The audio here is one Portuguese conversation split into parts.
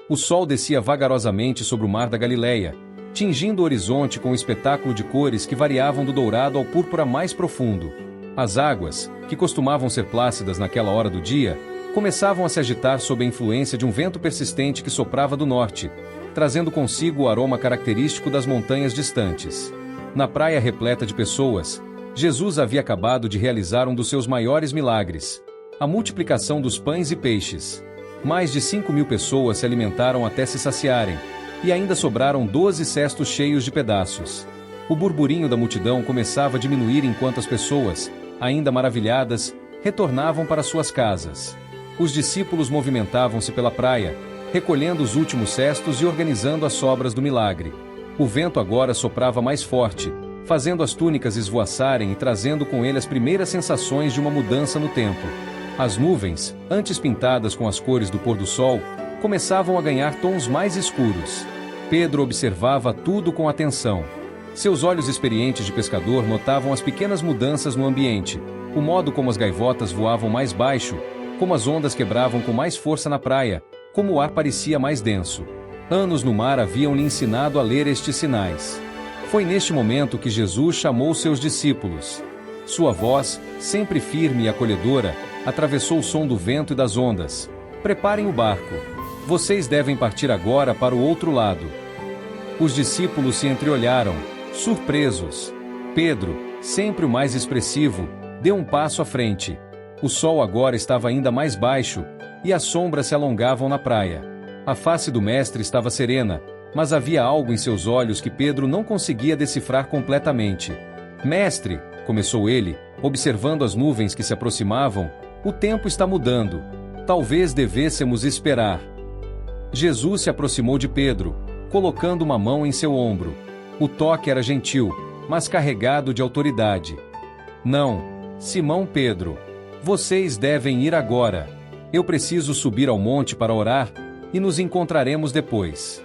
O sol descia vagarosamente sobre o mar da Galileia, tingindo o horizonte com um espetáculo de cores que variavam do dourado ao púrpura mais profundo. As águas, que costumavam ser plácidas naquela hora do dia, começavam a se agitar sob a influência de um vento persistente que soprava do norte, trazendo consigo o aroma característico das montanhas distantes. Na praia repleta de pessoas, Jesus havia acabado de realizar um dos seus maiores milagres: a multiplicação dos pães e peixes. Mais de 5.000 pessoas se alimentaram até se saciarem, e ainda sobraram 12 cestos cheios de pedaços. O burburinho da multidão começava a diminuir enquanto as pessoas, ainda maravilhadas, retornavam para suas casas. Os discípulos movimentavam-se pela praia, recolhendo os últimos cestos e organizando as sobras do milagre. O vento agora soprava mais forte, fazendo as túnicas esvoaçarem e trazendo com ele as primeiras sensações de uma mudança no tempo. As nuvens, antes pintadas com as cores do pôr do sol, começavam a ganhar tons mais escuros. Pedro observava tudo com atenção. Seus olhos experientes de pescador notavam as pequenas mudanças no ambiente, o modo como as gaivotas voavam mais baixo, como as ondas quebravam com mais força na praia, como o ar parecia mais denso. Anos no mar haviam lhe ensinado a ler estes sinais. Foi neste momento que Jesus chamou seus discípulos. Sua voz, sempre firme e acolhedora, atravessou o som do vento e das ondas. Preparem o barco. Vocês devem partir agora para o outro lado. Os discípulos se entreolharam, surpresos. Pedro, sempre o mais expressivo, deu um passo à frente. O sol agora estava ainda mais baixo, e as sombras se alongavam na praia. A face do mestre estava serena, mas havia algo em seus olhos que Pedro não conseguia decifrar completamente. Mestre, começou ele, observando as nuvens que se aproximavam, o tempo está mudando. Talvez devêssemos esperar. Jesus se aproximou de Pedro, colocando uma mão em seu ombro. O toque era gentil, mas carregado de autoridade. Não, Simão Pedro. Vocês devem ir agora. Eu preciso subir ao monte para orar, e nos encontraremos depois.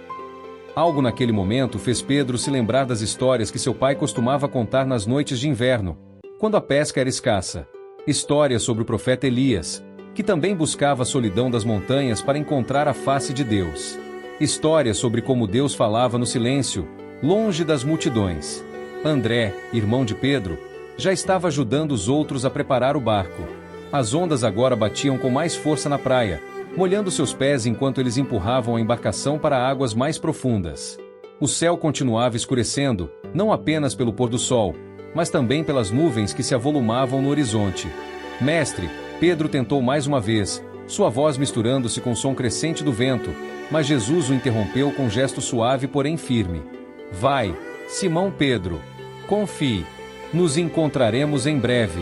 Algo naquele momento fez Pedro se lembrar das histórias que seu pai costumava contar nas noites de inverno, quando a pesca era escassa. Histórias sobre o profeta Elias, que também buscava a solidão das montanhas para encontrar a face de Deus. Histórias sobre como Deus falava no silêncio, longe das multidões. André, irmão de Pedro, já estava ajudando os outros a preparar o barco. As ondas agora batiam com mais força na praia, molhando seus pés enquanto eles empurravam a embarcação para águas mais profundas. O céu continuava escurecendo, não apenas pelo pôr do sol, mas também pelas nuvens que se avolumavam no horizonte. Mestre, Pedro tentou mais uma vez, sua voz misturando-se com o som crescente do vento, mas Jesus o interrompeu com um gesto suave porém firme. Vai, Simão Pedro. Confie. Nos encontraremos em breve.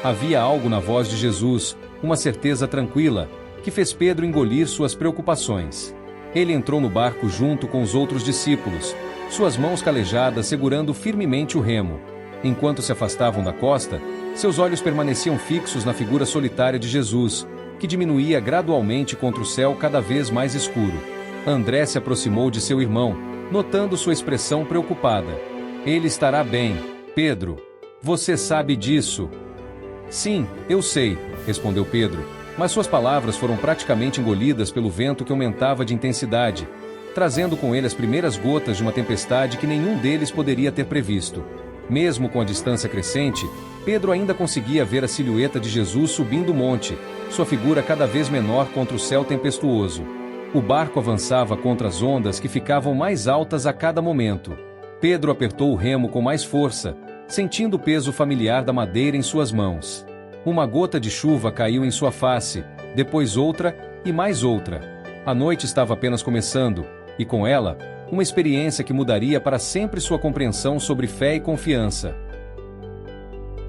Havia algo na voz de Jesus, uma certeza tranquila, que fez Pedro engolir suas preocupações. Ele entrou no barco junto com os outros discípulos, suas mãos calejadas segurando firmemente o remo. Enquanto se afastavam da costa, seus olhos permaneciam fixos na figura solitária de Jesus, que diminuía gradualmente contra o céu cada vez mais escuro. André se aproximou de seu irmão, notando sua expressão preocupada. Ele estará bem, Pedro. Você sabe disso? Sim, eu sei, respondeu Pedro, mas suas palavras foram praticamente engolidas pelo vento que aumentava de intensidade, trazendo com ele as primeiras gotas de uma tempestade que nenhum deles poderia ter previsto. Mesmo com a distância crescente, Pedro ainda conseguia ver a silhueta de Jesus subindo o monte, sua figura cada vez menor contra o céu tempestuoso. O barco avançava contra as ondas que ficavam mais altas a cada momento. Pedro apertou o remo com mais força, sentindo o peso familiar da madeira em suas mãos. Uma gota de chuva caiu em sua face, depois outra, e mais outra. A noite estava apenas começando, e com ela, uma experiência que mudaria para sempre sua compreensão sobre fé e confiança.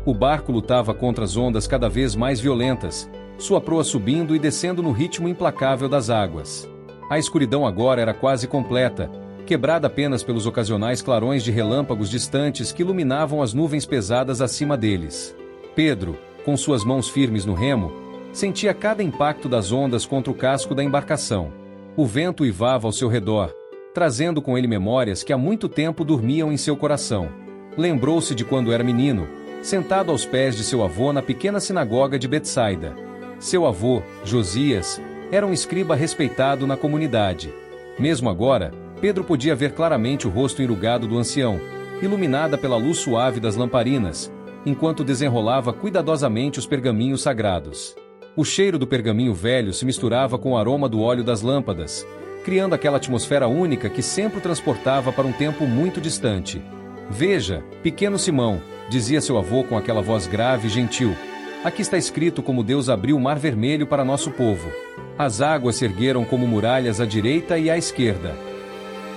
O barco lutava contra as ondas cada vez mais violentas, sua proa subindo e descendo no ritmo implacável das águas. A escuridão agora era quase completa, quebrada apenas pelos ocasionais clarões de relâmpagos distantes que iluminavam as nuvens pesadas acima deles. Pedro, com suas mãos firmes no remo, sentia cada impacto das ondas contra o casco da embarcação. O vento uivava ao seu redor, trazendo com ele memórias que há muito tempo dormiam em seu coração. Lembrou-se de quando era menino, sentado aos pés de seu avô na pequena sinagoga de Betsaida. Seu avô, Josias, Era um escriba respeitado na comunidade. Mesmo agora, Pedro podia ver claramente o rosto enrugado do ancião, iluminada pela luz suave das lamparinas, enquanto desenrolava cuidadosamente os pergaminhos sagrados. O cheiro do pergaminho velho se misturava com o aroma do óleo das lâmpadas, criando aquela atmosfera única que sempre o transportava para um tempo muito distante. Veja, pequeno Simão, dizia seu avô com aquela voz grave e gentil, aqui está escrito como Deus abriu o mar vermelho para nosso povo. As águas se ergueram como muralhas à direita e à esquerda.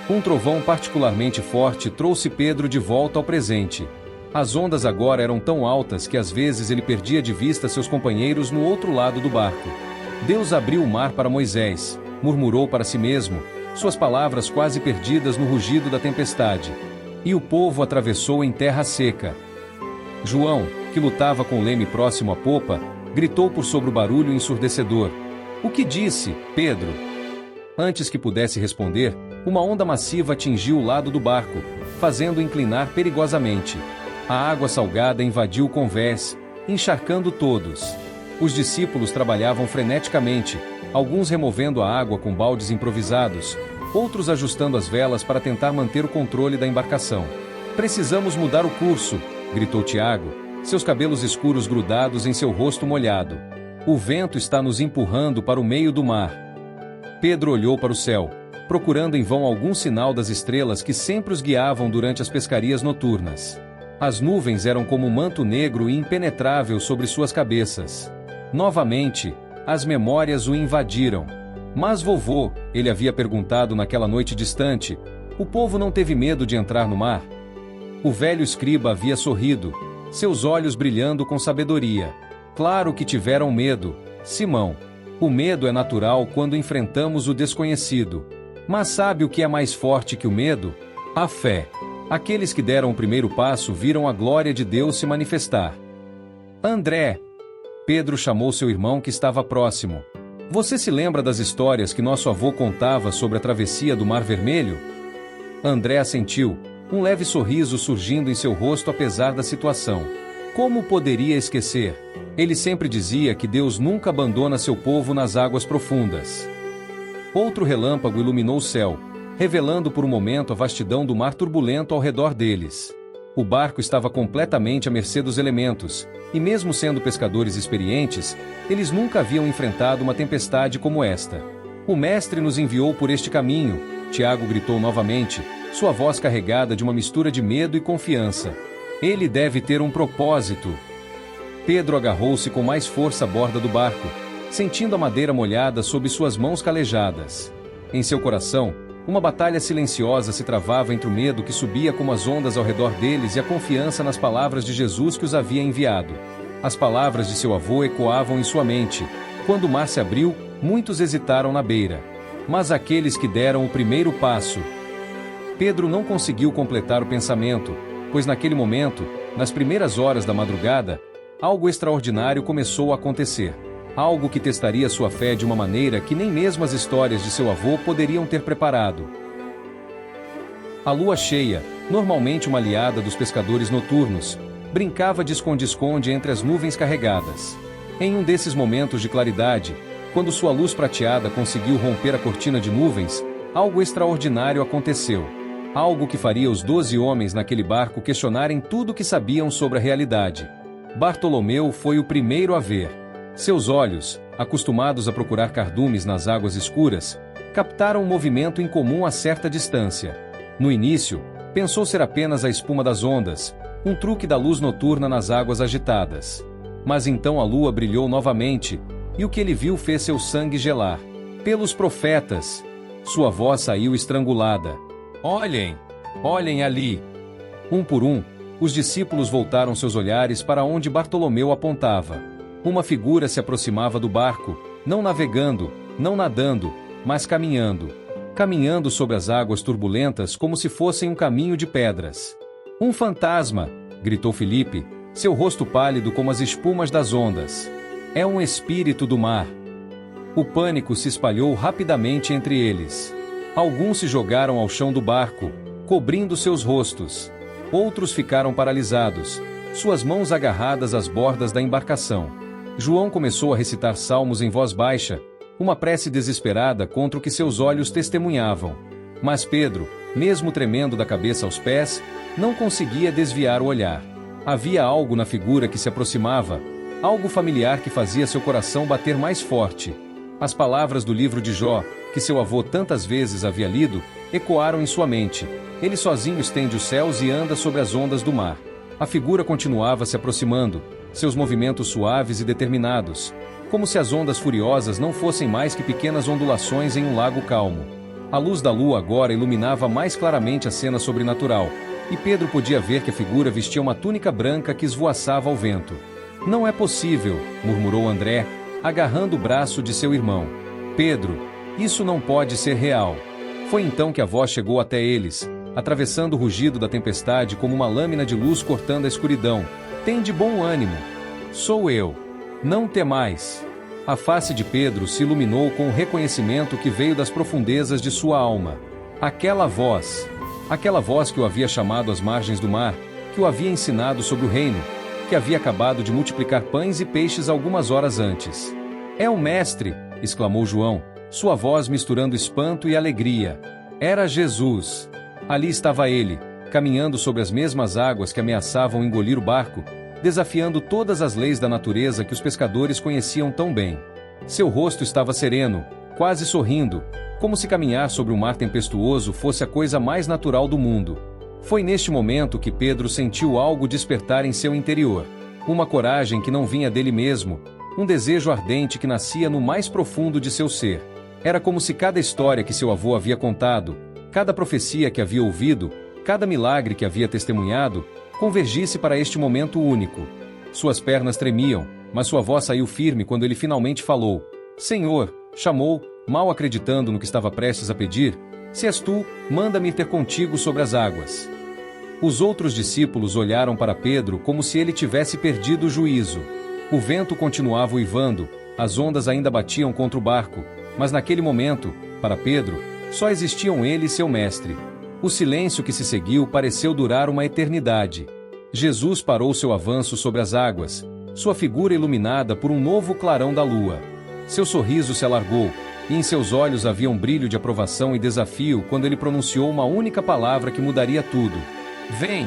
Um trovão particularmente forte trouxe Pedro de volta ao presente. As ondas agora eram tão altas que às vezes ele perdia de vista seus companheiros no outro lado do barco. Deus abriu o mar para Moisés, murmurou para si mesmo, suas palavras quase perdidas no rugido da tempestade. E o povo atravessou em terra seca. João, que lutava com o leme próximo à popa, gritou por sobre o barulho ensurdecedor. O que disse, Pedro? Antes que pudesse responder, uma onda massiva atingiu o lado do barco, fazendo-o inclinar perigosamente. A água salgada invadiu o convés, encharcando todos. Os discípulos trabalhavam freneticamente, alguns removendo a água com baldes improvisados, outros ajustando as velas para tentar manter o controle da embarcação. Precisamos mudar o curso, gritou Tiago, seus cabelos escuros grudados em seu rosto molhado. O vento está nos empurrando para o meio do mar. Pedro olhou para o céu, procurando em vão algum sinal das estrelas que sempre os guiavam durante as pescarias noturnas. As nuvens eram como um manto negro e impenetrável sobre suas cabeças. Novamente, as memórias o invadiram. Mas vovô, ele havia perguntado naquela noite distante, o povo não teve medo de entrar no mar? O velho escriba havia sorrido, seus olhos brilhando com sabedoria. Claro que tiveram medo, Simão. O medo é natural quando enfrentamos o desconhecido. Mas sabe o que é mais forte que o medo? A fé. Aqueles que deram o primeiro passo viram a glória de Deus se manifestar. André! Pedro chamou seu irmão que estava próximo. Você se lembra das histórias que nosso avô contava sobre a travessia do Mar Vermelho? André assentiu, um leve sorriso surgindo em seu rosto apesar da situação. Como poderia esquecer? Ele sempre dizia que Deus nunca abandona seu povo nas águas profundas. Outro relâmpago iluminou o céu, revelando por um momento a vastidão do mar turbulento ao redor deles. O barco estava completamente à mercê dos elementos, e mesmo sendo pescadores experientes, eles nunca haviam enfrentado uma tempestade como esta. O mestre nos enviou por este caminho, Tiago gritou novamente, sua voz carregada de uma mistura de medo e confiança. Ele deve ter um propósito. Pedro agarrou-se com mais força à borda do barco, sentindo a madeira molhada sob suas mãos calejadas. Em seu coração, uma batalha silenciosa se travava entre o medo que subia como as ondas ao redor deles e a confiança nas palavras de Jesus que os havia enviado. As palavras de seu avô ecoavam em sua mente. Quando o mar se abriu, muitos hesitaram na beira. Mas aqueles que deram o primeiro passo. Pedro não conseguiu completar o pensamento, pois naquele momento, nas primeiras horas da madrugada, algo extraordinário começou a acontecer. Algo que testaria sua fé de uma maneira que nem mesmo as histórias de seu avô poderiam ter preparado. A lua cheia, normalmente uma aliada dos pescadores noturnos, brincava de esconde-esconde entre as nuvens carregadas. Em um desses momentos de claridade, quando sua luz prateada conseguiu romper a cortina de nuvens, algo extraordinário aconteceu. Algo que faria os 12 homens naquele barco questionarem tudo o que sabiam sobre a realidade. Bartolomeu foi o primeiro a ver. Seus olhos, acostumados a procurar cardumes nas águas escuras, captaram um movimento incomum a certa distância. No início, pensou ser apenas a espuma das ondas, um truque da luz noturna nas águas agitadas. Mas então a lua brilhou novamente, e o que ele viu fez seu sangue gelar. Pelos profetas! Sua voz saiu estrangulada. Olhem! Olhem ali! Um por um, os discípulos voltaram seus olhares para onde Bartolomeu apontava. Uma figura se aproximava do barco, não navegando, não nadando, mas caminhando. Caminhando sobre as águas turbulentas como se fossem um caminho de pedras. Um fantasma! Gritou Filipe, seu rosto pálido como as espumas das ondas. É um espírito do mar. O pânico se espalhou rapidamente entre eles. Alguns se jogaram ao chão do barco, cobrindo seus rostos. Outros ficaram paralisados, suas mãos agarradas às bordas da embarcação. João começou a recitar salmos em voz baixa, uma prece desesperada contra o que seus olhos testemunhavam. Mas Pedro, mesmo tremendo da cabeça aos pés, não conseguia desviar o olhar. Havia algo na figura que se aproximava, algo familiar que fazia seu coração bater mais forte. As palavras do livro de Jó, que seu avô tantas vezes havia lido, ecoaram em sua mente. Ele sozinho estende os céus e anda sobre as ondas do mar. A figura continuava se aproximando, seus movimentos suaves e determinados, como se as ondas furiosas não fossem mais que pequenas ondulações em um lago calmo. A luz da lua agora iluminava mais claramente a cena sobrenatural, e Pedro podia ver que a figura vestia uma túnica branca que esvoaçava ao vento. "Não é possível", murmurou André, agarrando o braço de seu irmão. "Pedro, isso não pode ser real." Foi então que a voz chegou até eles, atravessando o rugido da tempestade como uma lâmina de luz cortando a escuridão. "Tende bom ânimo. Sou eu. Não temais." A face de Pedro se iluminou com o reconhecimento que veio das profundezas de sua alma. Aquela voz que o havia chamado às margens do mar, que o havia ensinado sobre o reino, que havia acabado de multiplicar pães e peixes algumas horas antes. "É o Mestre!" exclamou João, sua voz misturando espanto e alegria. Era Jesus. Ali estava ele, caminhando sobre as mesmas águas que ameaçavam engolir o barco, desafiando todas as leis da natureza que os pescadores conheciam tão bem. Seu rosto estava sereno, quase sorrindo, como se caminhar sobre um mar tempestuoso fosse a coisa mais natural do mundo. Foi neste momento que Pedro sentiu algo despertar em seu interior. Uma coragem que não vinha dele mesmo, um desejo ardente que nascia no mais profundo de seu ser. Era como se cada história que seu avô havia contado, cada profecia que havia ouvido, cada milagre que havia testemunhado, convergisse para este momento único. Suas pernas tremiam, mas sua voz saiu firme quando ele finalmente falou. "Senhor", chamou, mal acreditando no que estava prestes a pedir, "se és tu, manda-me ir ter contigo sobre as águas." Os outros discípulos olharam para Pedro como se ele tivesse perdido o juízo. O vento continuava uivando, as ondas ainda batiam contra o barco, mas naquele momento, para Pedro, só existiam ele e seu mestre. O silêncio que se seguiu pareceu durar uma eternidade. Jesus parou seu avanço sobre as águas, sua figura iluminada por um novo clarão da lua. Seu sorriso se alargou, e em seus olhos havia um brilho de aprovação e desafio quando ele pronunciou uma única palavra que mudaria tudo. "Vem!"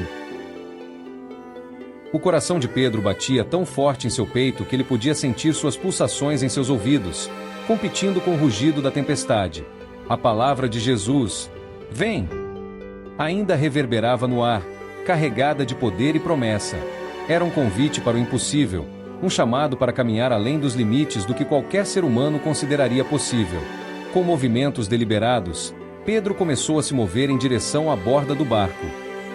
O coração de Pedro batia tão forte em seu peito que ele podia sentir suas pulsações em seus ouvidos, competindo com o rugido da tempestade. A palavra de Jesus, "Vem!", ainda reverberava no ar, carregada de poder e promessa. Era um convite para o impossível, um chamado para caminhar além dos limites do que qualquer ser humano consideraria possível. Com movimentos deliberados, Pedro começou a se mover em direção à borda do barco.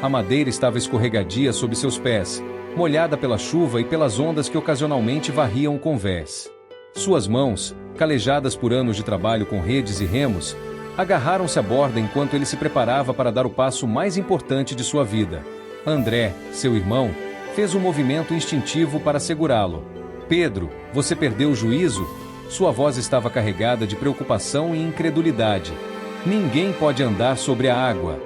A madeira estava escorregadia sob seus pés, molhada pela chuva e pelas ondas que ocasionalmente varriam o convés. Suas mãos, calejadas por anos de trabalho com redes e remos, agarraram-se à borda enquanto ele se preparava para dar o passo mais importante de sua vida. André, seu irmão, fez um movimento instintivo para segurá-lo. "Pedro, você perdeu o juízo?" Sua voz estava carregada de preocupação e incredulidade. "Ninguém pode andar sobre a água."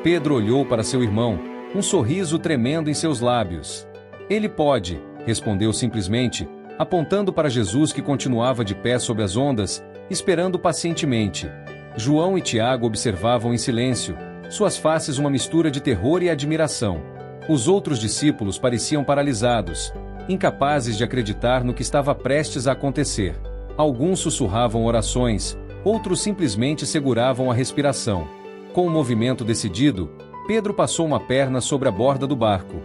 Pedro olhou para seu irmão, um sorriso tremendo em seus lábios. "Ele pode", respondeu simplesmente, apontando para Jesus que continuava de pé sobre as ondas, esperando pacientemente. João e Tiago observavam em silêncio, suas faces uma mistura de terror e admiração. Os outros discípulos pareciam paralisados, incapazes de acreditar no que estava prestes a acontecer. Alguns sussurravam orações, outros simplesmente seguravam a respiração. Com um movimento decidido, Pedro passou uma perna sobre a borda do barco.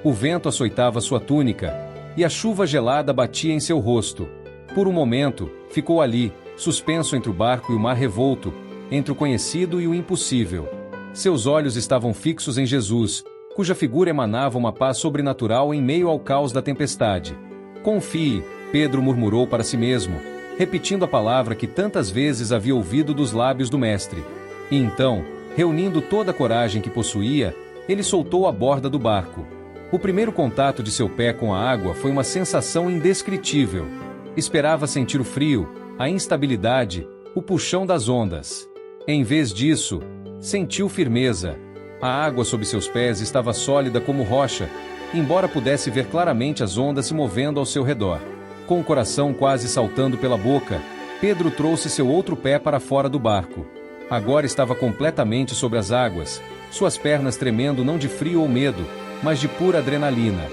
O vento açoitava sua túnica, e a chuva gelada batia em seu rosto. Por um momento, ficou ali, suspenso entre o barco e o mar revolto, entre o conhecido e o impossível. Seus olhos estavam fixos em Jesus, cuja figura emanava uma paz sobrenatural em meio ao caos da tempestade. "Confie", Pedro murmurou para si mesmo, repetindo a palavra que tantas vezes havia ouvido dos lábios do Mestre. E então, reunindo toda a coragem que possuía, ele soltou a borda do barco. O primeiro contato de seu pé com a água foi uma sensação indescritível. Esperava sentir o frio, a instabilidade, o puxão das ondas. Em vez disso, sentiu firmeza. A água sob seus pés estava sólida como rocha, embora pudesse ver claramente as ondas se movendo ao seu redor. Com o coração quase saltando pela boca, Pedro trouxe seu outro pé para fora do barco. Agora estava completamente sobre as águas, suas pernas tremendo não de frio ou medo, mas de pura adrenalina.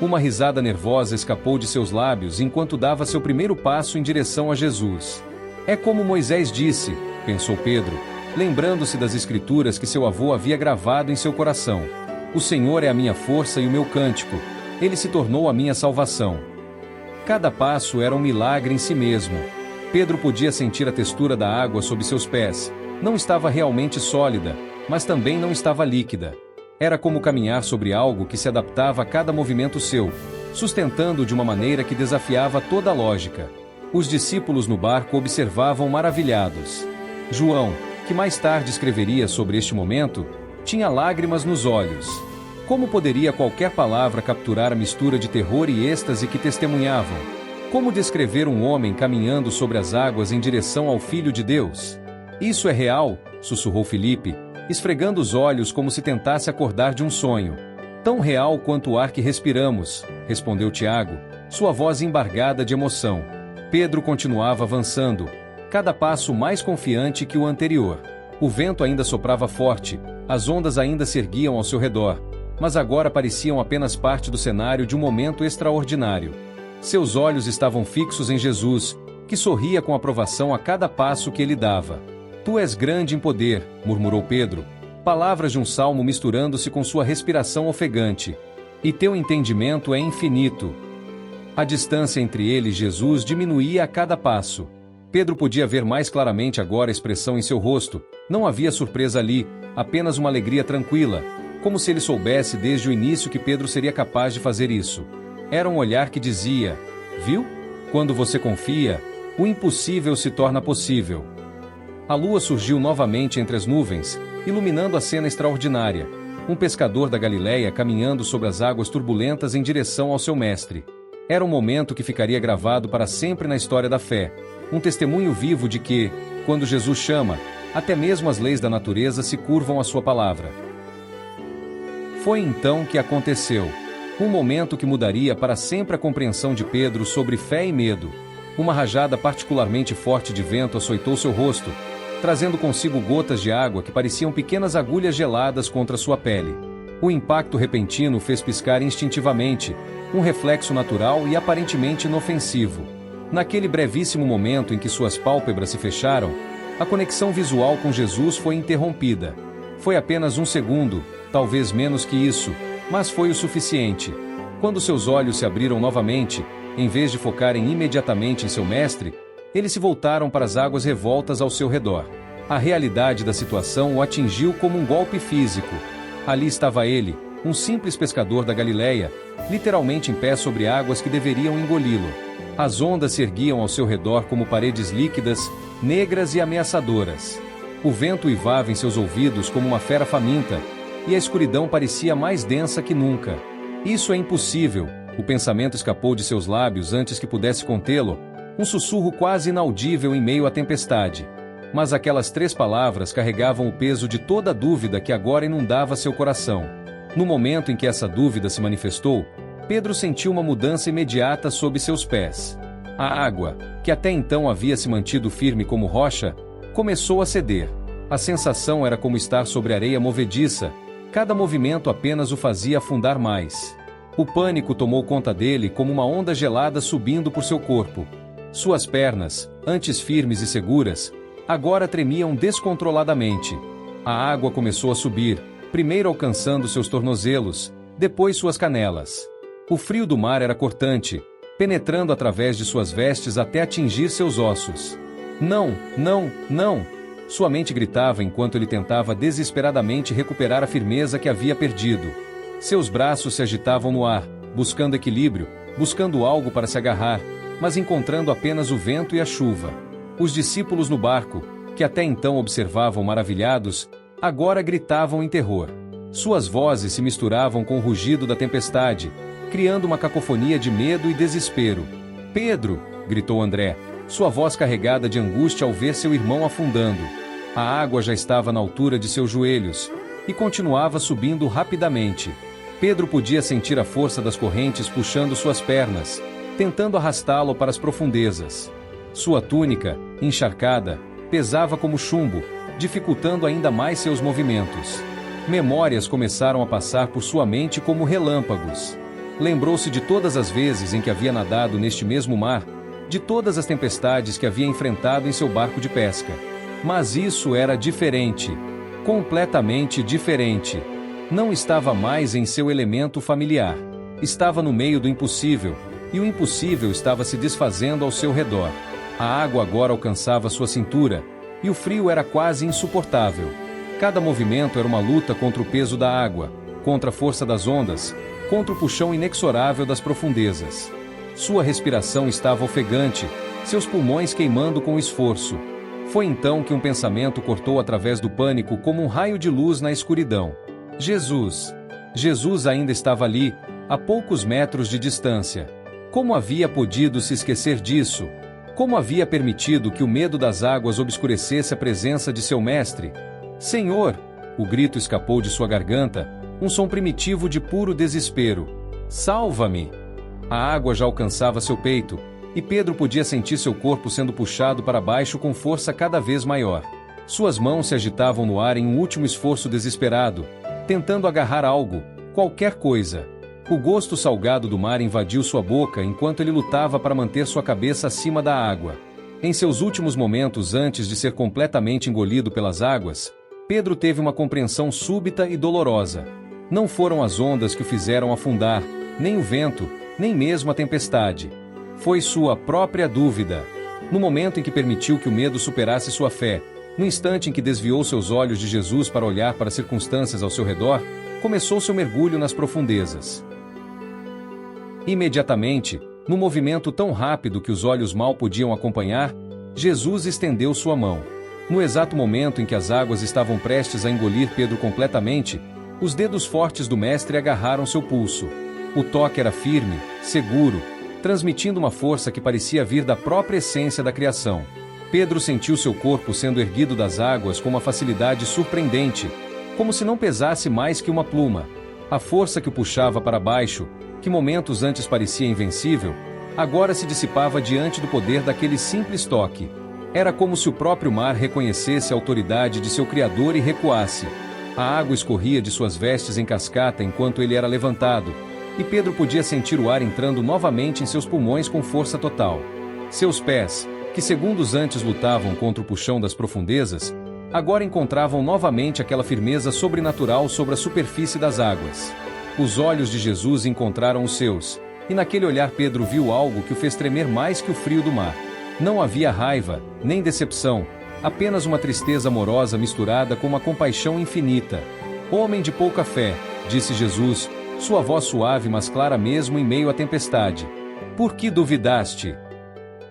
Uma risada nervosa escapou de seus lábios enquanto dava seu primeiro passo em direção a Jesus. É como Moisés disse, pensou Pedro, lembrando-se das escrituras que seu avô havia gravado em seu coração. O Senhor é a minha força e o meu cântico. Ele se tornou a minha salvação. Cada passo era um milagre em si mesmo. Pedro podia sentir a textura da água sob seus pés. Não estava realmente sólida, mas também não estava líquida. Era como caminhar sobre algo que se adaptava a cada movimento seu, sustentando de uma maneira que desafiava toda a lógica. Os discípulos no barco observavam maravilhados. João, que mais tarde escreveria sobre este momento, tinha lágrimas nos olhos. Como poderia qualquer palavra capturar a mistura de terror e êxtase que testemunhavam? Como descrever um homem caminhando sobre as águas em direção ao Filho de Deus? Isso é real, sussurrou Filipe, esfregando os olhos como se tentasse acordar de um sonho. Tão real quanto o ar que respiramos, respondeu Tiago, sua voz embargada de emoção. Pedro continuava avançando, cada passo mais confiante que o anterior. O vento ainda soprava forte, as ondas ainda se erguiam ao seu redor, mas agora pareciam apenas parte do cenário de um momento extraordinário. Seus olhos estavam fixos em Jesus, que sorria com aprovação a cada passo que ele dava. Tu és grande em poder, murmurou Pedro, palavras de um salmo misturando-se com sua respiração ofegante. E teu entendimento é infinito. A distância entre ele e Jesus diminuía a cada passo. Pedro podia ver mais claramente agora a expressão em seu rosto. Não havia surpresa ali, apenas uma alegria tranquila, como se ele soubesse desde o início que Pedro seria capaz de fazer isso. Era um olhar que dizia: viu? Quando você confia, o impossível se torna possível. A lua surgiu novamente entre as nuvens, iluminando a cena extraordinária. Um pescador da Galileia caminhando sobre as águas turbulentas em direção ao seu mestre. Era um momento que ficaria gravado para sempre na história da fé. Um testemunho vivo de que, quando Jesus chama, até mesmo as leis da natureza se curvam à sua palavra. Foi então que aconteceu. Um momento que mudaria para sempre a compreensão de Pedro sobre fé e medo. Uma rajada particularmente forte de vento açoitou seu rosto, trazendo consigo gotas de água que pareciam pequenas agulhas geladas contra sua pele. O impacto repentino fez piscar instintivamente, um reflexo natural e aparentemente inofensivo. Naquele brevíssimo momento em que suas pálpebras se fecharam, a conexão visual com Jesus foi interrompida. Foi apenas um segundo, talvez menos que isso, mas foi o suficiente. Quando seus olhos se abriram novamente, em vez de focarem imediatamente em seu mestre, eles se voltaram para as águas revoltas ao seu redor. A realidade da situação o atingiu como um golpe físico. Ali estava ele, um simples pescador da Galileia, literalmente em pé sobre águas que deveriam engoli-lo. As ondas se erguiam ao seu redor como paredes líquidas, negras e ameaçadoras. O vento uivava em seus ouvidos como uma fera faminta, e a escuridão parecia mais densa que nunca. Isso é impossível, o pensamento escapou de seus lábios antes que pudesse contê-lo, um sussurro quase inaudível em meio à tempestade. Mas aquelas 3 palavras carregavam o peso de toda a dúvida que agora inundava seu coração. No momento em que essa dúvida se manifestou, Pedro sentiu uma mudança imediata sob seus pés. A água, que até então havia se mantido firme como rocha, começou a ceder. A sensação era como estar sobre areia movediça, cada movimento apenas o fazia afundar mais. O pânico tomou conta dele como uma onda gelada subindo por seu corpo. Suas pernas, antes firmes e seguras, agora tremiam descontroladamente. A água começou a subir, primeiro alcançando seus tornozelos, depois suas canelas. O frio do mar era cortante, penetrando através de suas vestes até atingir seus ossos. Não, não, não! Sua mente gritava enquanto ele tentava desesperadamente recuperar a firmeza que havia perdido. Seus braços se agitavam no ar, buscando equilíbrio, buscando algo para se agarrar, mas encontrando apenas o vento e a chuva. Os discípulos no barco, que até então observavam maravilhados, agora gritavam em terror. Suas vozes se misturavam com o rugido da tempestade, criando uma cacofonia de medo e desespero. Pedro! Gritou André, sua voz carregada de angústia ao ver seu irmão afundando. A água já estava na altura de seus joelhos, e continuava subindo rapidamente. Pedro podia sentir a força das correntes puxando suas pernas, tentando arrastá-lo para as profundezas. Sua túnica, encharcada, pesava como chumbo, dificultando ainda mais seus movimentos. Memórias começaram a passar por sua mente como relâmpagos. Lembrou-se de todas as vezes em que havia nadado neste mesmo mar, de todas as tempestades que havia enfrentado em seu barco de pesca. Mas isso era diferente. Completamente diferente. Não estava mais em seu elemento familiar. Estava no meio do impossível, e o impossível estava se desfazendo ao seu redor. A água agora alcançava sua cintura, e o frio era quase insuportável. Cada movimento era uma luta contra o peso da água, contra a força das ondas, contra o puxão inexorável das profundezas. Sua respiração estava ofegante, seus pulmões queimando com esforço. Foi então que um pensamento cortou através do pânico como um raio de luz na escuridão. Jesus! Jesus ainda estava ali, a poucos metros de distância. Como havia podido se esquecer disso? Como havia permitido que o medo das águas obscurecesse a presença de seu mestre? Senhor! O grito escapou de sua garganta, um som primitivo de puro desespero. Salva-me! A água já alcançava seu peito, e Pedro podia sentir seu corpo sendo puxado para baixo com força cada vez maior. Suas mãos se agitavam no ar em um último esforço desesperado, tentando agarrar algo, qualquer coisa. O gosto salgado do mar invadiu sua boca enquanto ele lutava para manter sua cabeça acima da água. Em seus últimos momentos antes de ser completamente engolido pelas águas, Pedro teve uma compreensão súbita e dolorosa. Não foram as ondas que o fizeram afundar, nem o vento, nem mesmo a tempestade. Foi sua própria dúvida. No momento em que permitiu que o medo superasse sua fé, no instante em que desviou seus olhos de Jesus para olhar para as circunstâncias ao seu redor, começou seu mergulho nas profundezas. Imediatamente, num movimento tão rápido que os olhos mal podiam acompanhar, Jesus estendeu sua mão. No exato momento em que as águas estavam prestes a engolir Pedro completamente, os dedos fortes do mestre agarraram seu pulso. O toque era firme, seguro, transmitindo uma força que parecia vir da própria essência da criação. Pedro sentiu seu corpo sendo erguido das águas com uma facilidade surpreendente, como se não pesasse mais que uma pluma. A força que o puxava para baixo, que momentos antes parecia invencível, agora se dissipava diante do poder daquele simples toque. Era como se o próprio mar reconhecesse a autoridade de seu Criador e recuasse. A água escorria de suas vestes em cascata enquanto ele era levantado, e Pedro podia sentir o ar entrando novamente em seus pulmões com força total. Seus pés, que segundos antes lutavam contra o puxão das profundezas, agora encontravam novamente aquela firmeza sobrenatural sobre a superfície das águas. Os olhos de Jesus encontraram os seus, e naquele olhar Pedro viu algo que o fez tremer mais que o frio do mar. Não havia raiva, nem decepção, apenas uma tristeza amorosa misturada com uma compaixão infinita. Homem de pouca fé, disse Jesus, sua voz suave mas clara mesmo em meio à tempestade. Por que duvidaste?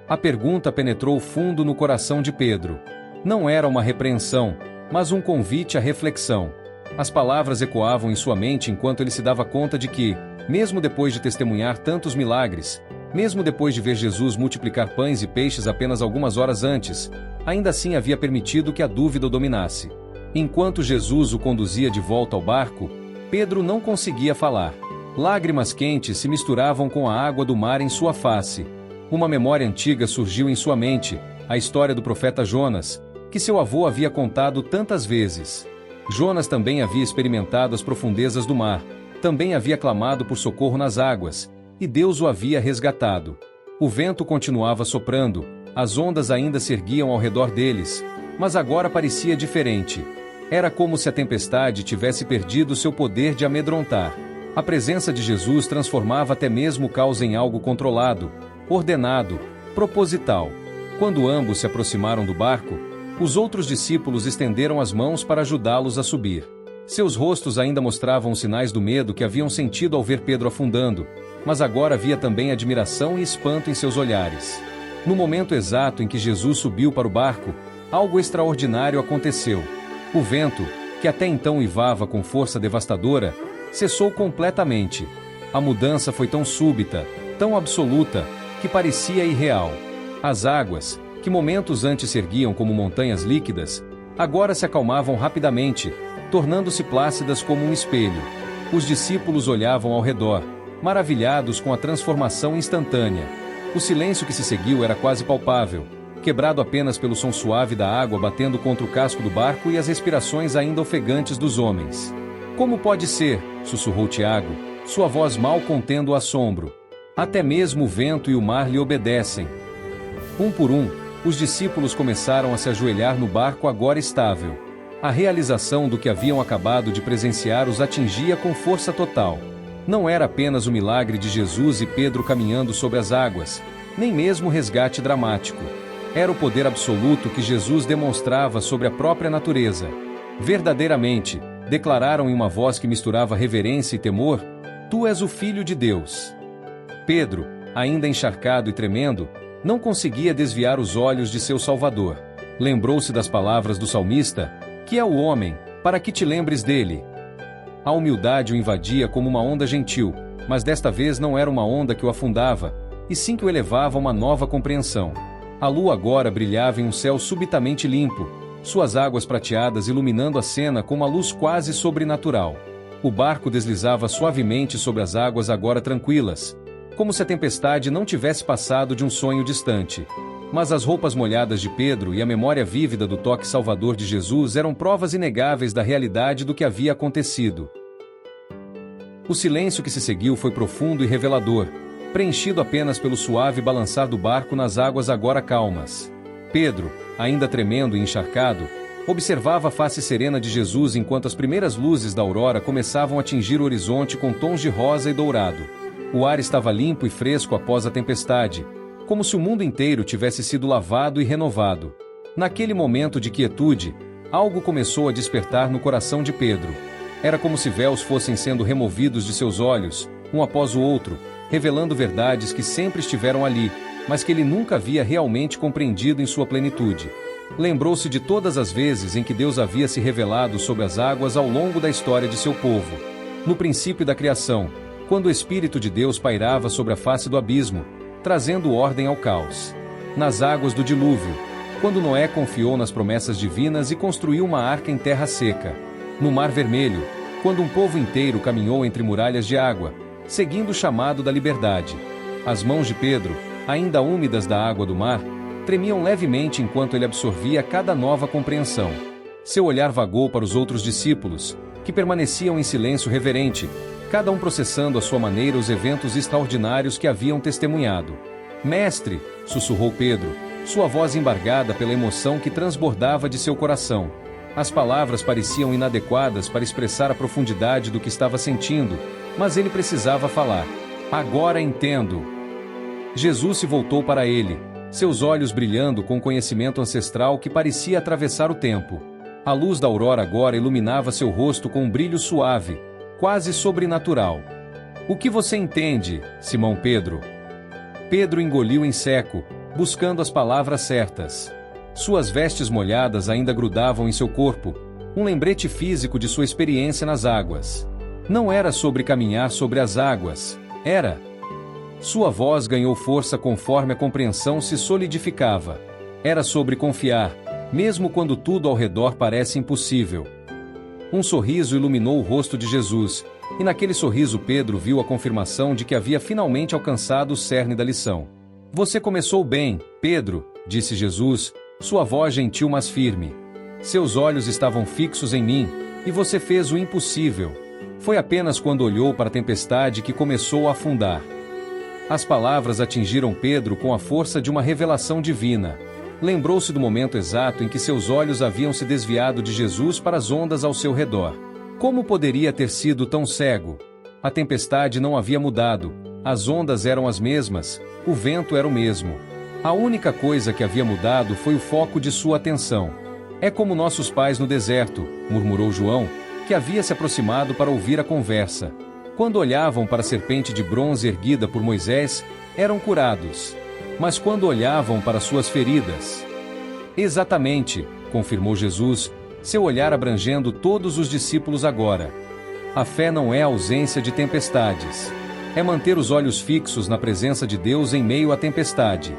A pergunta penetrou fundo no coração de Pedro. Não era uma repreensão, mas um convite à reflexão. As palavras ecoavam em sua mente enquanto ele se dava conta de que, mesmo depois de testemunhar tantos milagres, mesmo depois de ver Jesus multiplicar pães e peixes apenas algumas horas antes, ainda assim havia permitido que a dúvida o dominasse. Enquanto Jesus o conduzia de volta ao barco, Pedro não conseguia falar. Lágrimas quentes se misturavam com a água do mar em sua face. Uma memória antiga surgiu em sua mente, a história do profeta Jonas, que seu avô havia contado tantas vezes. Jonas também havia experimentado as profundezas do mar, também havia clamado por socorro nas águas, e Deus o havia resgatado. O vento continuava soprando, as ondas ainda se erguiam ao redor deles, mas agora parecia diferente. Era como se a tempestade tivesse perdido seu poder de amedrontar. A presença de Jesus transformava até mesmo o caos em algo controlado, ordenado, proposital. Quando ambos se aproximaram do barco, os outros discípulos estenderam as mãos para ajudá-los a subir. Seus rostos ainda mostravam os sinais do medo que haviam sentido ao ver Pedro afundando, mas agora havia também admiração e espanto em seus olhares. No momento exato em que Jesus subiu para o barco, algo extraordinário aconteceu. O vento, que até então uivava com força devastadora, cessou completamente. A mudança foi tão súbita, tão absoluta, que parecia irreal. As águas, que momentos antes se erguiam como montanhas líquidas, agora se acalmavam rapidamente, tornando-se plácidas como um espelho. Os discípulos olhavam ao redor, maravilhados com a transformação instantânea. O silêncio que se seguiu era quase palpável, quebrado apenas pelo som suave da água batendo contra o casco do barco e as respirações ainda ofegantes dos homens. Como pode ser? Sussurrou Tiago, sua voz mal contendo o assombro. Até mesmo o vento e o mar lhe obedecem. Um por um, os discípulos começaram a se ajoelhar no barco agora estável. A realização do que haviam acabado de presenciar os atingia com força total. Não era apenas o milagre de Jesus e Pedro caminhando sobre as águas, nem mesmo o resgate dramático. Era o poder absoluto que Jesus demonstrava sobre a própria natureza. Verdadeiramente, declararam em uma voz que misturava reverência e temor, Tu és o Filho de Deus. Pedro, ainda encharcado e tremendo, não conseguia desviar os olhos de seu Salvador. Lembrou-se das palavras do salmista, que é o homem, para que te lembres dele. A humildade o invadia como uma onda gentil, mas desta vez não era uma onda que o afundava, e sim que o elevava a uma nova compreensão. A lua agora brilhava em um céu subitamente limpo, suas águas prateadas iluminando a cena com uma luz quase sobrenatural. O barco deslizava suavemente sobre as águas agora tranquilas, como se a tempestade não tivesse passado de um sonho distante. Mas as roupas molhadas de Pedro e a memória vívida do toque salvador de Jesus eram provas inegáveis da realidade do que havia acontecido. O silêncio que se seguiu foi profundo e revelador, preenchido apenas pelo suave balançar do barco nas águas agora calmas. Pedro, ainda tremendo e encharcado, observava a face serena de Jesus enquanto as primeiras luzes da aurora começavam a tingir o horizonte com tons de rosa e dourado. O ar estava limpo e fresco após a tempestade, como se o mundo inteiro tivesse sido lavado e renovado. Naquele momento de quietude, algo começou a despertar no coração de Pedro. Era como se véus fossem sendo removidos de seus olhos, um após o outro, revelando verdades que sempre estiveram ali, mas que ele nunca havia realmente compreendido em sua plenitude. Lembrou-se de todas as vezes em que Deus havia se revelado sobre as águas ao longo da história de seu povo. No princípio da criação, quando o Espírito de Deus pairava sobre a face do abismo, trazendo ordem ao caos. Nas águas do dilúvio, quando Noé confiou nas promessas divinas e construiu uma arca em terra seca. No Mar Vermelho, quando um povo inteiro caminhou entre muralhas de água, seguindo o chamado da liberdade. As mãos de Pedro, ainda úmidas da água do mar, tremiam levemente enquanto ele absorvia cada nova compreensão. Seu olhar vagou para os outros discípulos, que permaneciam em silêncio reverente, cada um processando à sua maneira os eventos extraordinários que haviam testemunhado. Mestre, sussurrou Pedro, sua voz embargada pela emoção que transbordava de seu coração. As palavras pareciam inadequadas para expressar a profundidade do que estava sentindo, mas ele precisava falar. Agora entendo. Jesus se voltou para ele, seus olhos brilhando com conhecimento ancestral que parecia atravessar o tempo. A luz da aurora agora iluminava seu rosto com um brilho suave, quase sobrenatural. O que você entende, Simão Pedro? Pedro engoliu em seco, buscando as palavras certas. Suas vestes molhadas ainda grudavam em seu corpo, um lembrete físico de sua experiência nas águas. Não era sobre caminhar sobre as águas, era. Sua voz ganhou força conforme a compreensão se solidificava. Era sobre confiar, mesmo quando tudo ao redor parece impossível. Um sorriso iluminou o rosto de Jesus, e naquele sorriso Pedro viu a confirmação de que havia finalmente alcançado o cerne da lição. Você começou bem, Pedro, disse Jesus, sua voz gentil mas firme. Seus olhos estavam fixos em mim, e você fez o impossível. Foi apenas quando olhou para a tempestade que começou a afundar. As palavras atingiram Pedro com a força de uma revelação divina. Lembrou-se do momento exato em que seus olhos haviam se desviado de Jesus para as ondas ao seu redor. Como poderia ter sido tão cego? A tempestade não havia mudado, as ondas eram as mesmas, o vento era o mesmo. A única coisa que havia mudado foi o foco de sua atenção. É como nossos pais no deserto, murmurou João, que havia se aproximado para ouvir a conversa. Quando olhavam para a serpente de bronze erguida por Moisés, eram curados. Mas quando olhavam para suas feridas... Exatamente, confirmou Jesus, seu olhar abrangendo todos os discípulos agora. A fé não é a ausência de tempestades. É manter os olhos fixos na presença de Deus em meio à tempestade.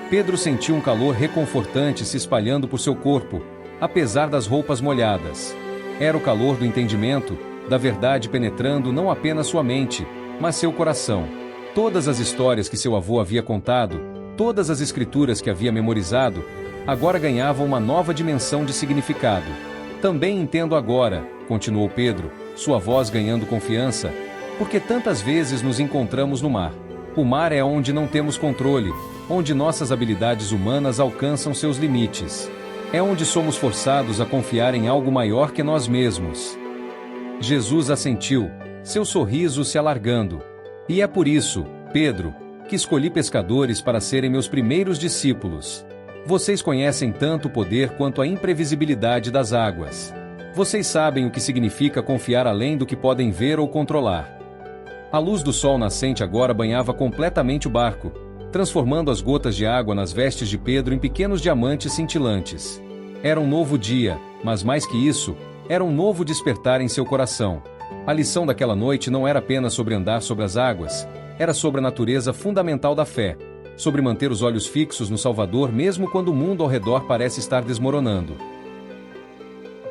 Pedro sentiu um calor reconfortante se espalhando por seu corpo, apesar das roupas molhadas. Era o calor do entendimento, da verdade penetrando não apenas sua mente, mas seu coração. Todas as histórias que seu avô havia contado, todas as escrituras que havia memorizado, agora ganhavam uma nova dimensão de significado. Também entendo agora, continuou Pedro, sua voz ganhando confiança, porque tantas vezes nos encontramos no mar. O mar é onde não temos controle, onde nossas habilidades humanas alcançam seus limites. É onde somos forçados a confiar em algo maior que nós mesmos. Jesus assentiu, seu sorriso se alargando. E é por isso, Pedro, que escolhi pescadores para serem meus primeiros discípulos. Vocês conhecem tanto o poder quanto a imprevisibilidade das águas. Vocês sabem o que significa confiar além do que podem ver ou controlar. A luz do sol nascente agora banhava completamente o barco, transformando as gotas de água nas vestes de Pedro em pequenos diamantes cintilantes. Era um novo dia, mas mais que isso, era um novo despertar em seu coração. A lição daquela noite não era apenas sobre andar sobre as águas, era sobre a natureza fundamental da fé, sobre manter os olhos fixos no Salvador mesmo quando o mundo ao redor parece estar desmoronando.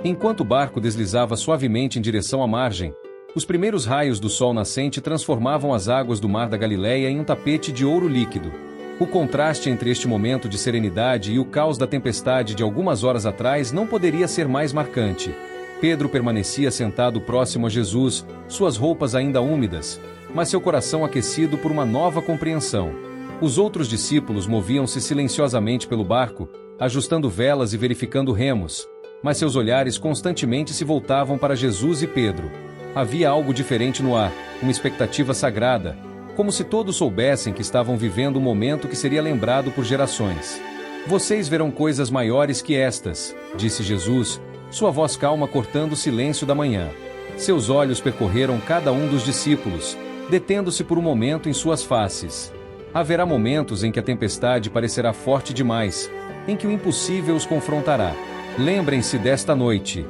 Enquanto o barco deslizava suavemente em direção à margem, os primeiros raios do sol nascente transformavam as águas do mar da Galileia em um tapete de ouro líquido. O contraste entre este momento de serenidade e o caos da tempestade de algumas horas atrás não poderia ser mais marcante. Pedro permanecia sentado próximo a Jesus, suas roupas ainda úmidas, mas seu coração aquecido por uma nova compreensão. Os outros discípulos moviam-se silenciosamente pelo barco, ajustando velas e verificando remos, mas seus olhares constantemente se voltavam para Jesus e Pedro. Havia algo diferente no ar, uma expectativa sagrada, como se todos soubessem que estavam vivendo um momento que seria lembrado por gerações. Vocês verão coisas maiores que estas, disse Jesus, sua voz calma cortando o silêncio da manhã. Seus olhos percorreram cada um dos discípulos, detendo-se por um momento em suas faces. Haverá momentos em que a tempestade parecerá forte demais, em que o impossível os confrontará. Lembrem-se desta noite.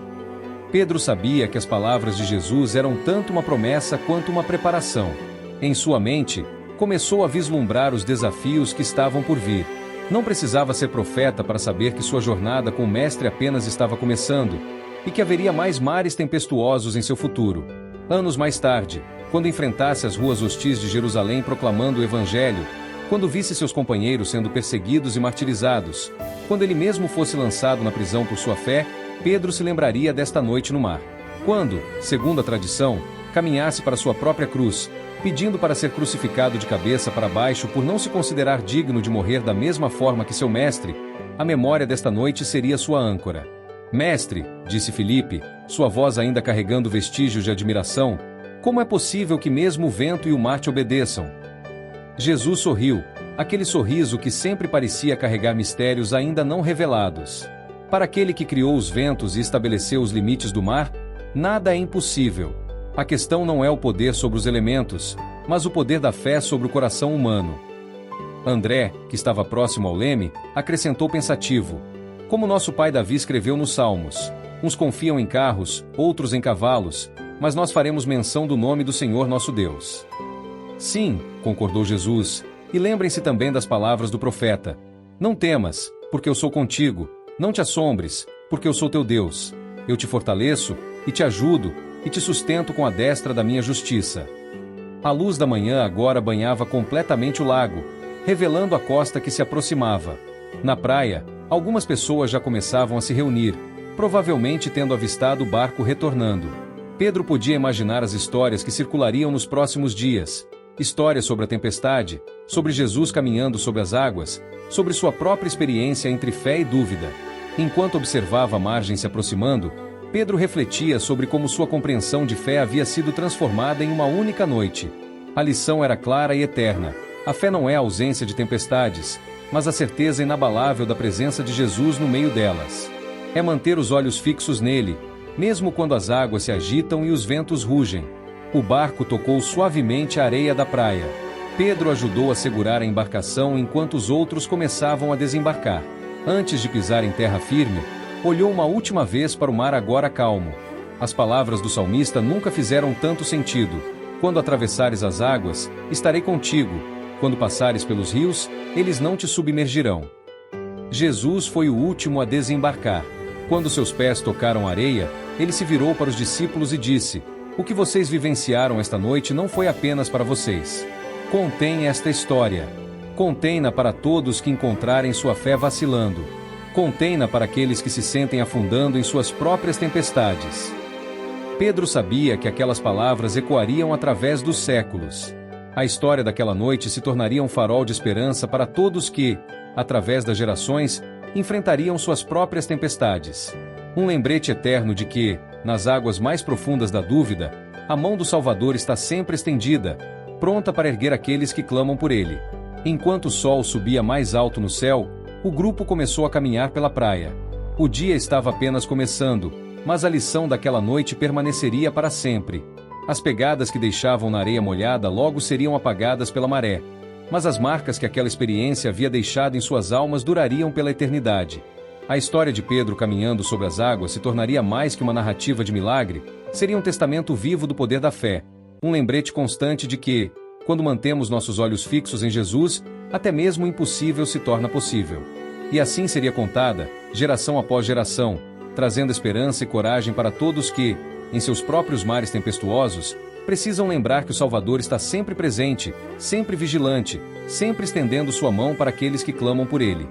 Pedro sabia que as palavras de Jesus eram tanto uma promessa quanto uma preparação. Em sua mente, começou a vislumbrar os desafios que estavam por vir. Não precisava ser profeta para saber que sua jornada com o Mestre apenas estava começando, e que haveria mais mares tempestuosos em seu futuro. Anos mais tarde, quando enfrentasse as ruas hostis de Jerusalém proclamando o Evangelho, quando visse seus companheiros sendo perseguidos e martirizados, quando ele mesmo fosse lançado na prisão por sua fé, Pedro se lembraria desta noite no mar. Quando, segundo a tradição, caminhasse para sua própria cruz, pedindo para ser crucificado de cabeça para baixo por não se considerar digno de morrer da mesma forma que seu mestre, a memória desta noite seria sua âncora. Mestre, disse Filipe, sua voz ainda carregando vestígios de admiração, como é possível que mesmo o vento e o mar te obedeçam? Jesus sorriu, aquele sorriso que sempre parecia carregar mistérios ainda não revelados. Para aquele que criou os ventos e estabeleceu os limites do mar, nada é impossível. A questão não é o poder sobre os elementos, mas o poder da fé sobre o coração humano. André, que estava próximo ao leme, acrescentou pensativo. Como nosso pai Davi escreveu nos Salmos, uns confiam em carros, outros em cavalos, mas nós faremos menção do nome do Senhor nosso Deus. Sim, concordou Jesus, e lembrem-se também das palavras do profeta. Não temas, porque eu sou contigo, não te assombres, porque eu sou teu Deus. Eu te fortaleço, e te ajudo, e te sustento com a destra da minha justiça. A luz da manhã agora banhava completamente o lago, revelando a costa que se aproximava. Na praia, algumas pessoas já começavam a se reunir, provavelmente tendo avistado o barco retornando. Pedro podia imaginar as histórias que circulariam nos próximos dias. Histórias sobre a tempestade, sobre Jesus caminhando sobre as águas, sobre sua própria experiência entre fé e dúvida. Enquanto observava a margem se aproximando, Pedro refletia sobre como sua compreensão de fé havia sido transformada em uma única noite. A lição era clara e eterna. A fé não é a ausência de tempestades, mas a certeza inabalável da presença de Jesus no meio delas. É manter os olhos fixos nele, mesmo quando as águas se agitam e os ventos rugem. O barco tocou suavemente a areia da praia. Pedro ajudou a segurar a embarcação enquanto os outros começavam a desembarcar. Antes de pisar em terra firme, olhou uma última vez para o mar agora calmo. As palavras do salmista nunca fizeram tanto sentido. Quando atravessares as águas, estarei contigo. Quando passares pelos rios, eles não te submergirão. Jesus foi o último a desembarcar. Quando seus pés tocaram a areia, ele se virou para os discípulos e disse: O que vocês vivenciaram esta noite não foi apenas para vocês. Contém esta história. Contém-na para todos que encontrarem sua fé vacilando. Contém-na para aqueles que se sentem afundando em suas próprias tempestades. Pedro sabia que aquelas palavras ecoariam através dos séculos. A história daquela noite se tornaria um farol de esperança para todos que, através das gerações, enfrentariam suas próprias tempestades. Um lembrete eterno de que, nas águas mais profundas da dúvida, a mão do Salvador está sempre estendida, pronta para erguer aqueles que clamam por ele. Enquanto o sol subia mais alto no céu, o grupo começou a caminhar pela praia. O dia estava apenas começando, mas a lição daquela noite permaneceria para sempre. As pegadas que deixavam na areia molhada logo seriam apagadas pela maré, mas as marcas que aquela experiência havia deixado em suas almas durariam pela eternidade. A história de Pedro caminhando sobre as águas se tornaria mais que uma narrativa de milagre, seria um testamento vivo do poder da fé, um lembrete constante de que, quando mantemos nossos olhos fixos em Jesus, até mesmo o impossível se torna possível. E assim seria contada, geração após geração, trazendo esperança e coragem para todos que, em seus próprios mares tempestuosos, precisam lembrar que o Salvador está sempre presente, sempre vigilante, sempre estendendo sua mão para aqueles que clamam por ele.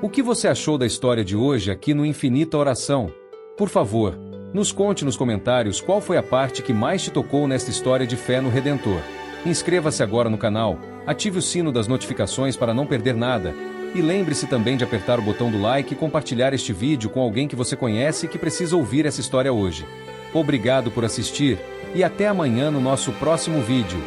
O que você achou da história de hoje aqui no Infinita Oração? Por favor, nos conte nos comentários qual foi a parte que mais te tocou nesta história de fé no Redentor. Inscreva-se agora no canal, ative o sino das notificações para não perder nada, e lembre-se também de apertar o botão do like e compartilhar este vídeo com alguém que você conhece e que precisa ouvir essa história hoje. Obrigado por assistir, e até amanhã no nosso próximo vídeo.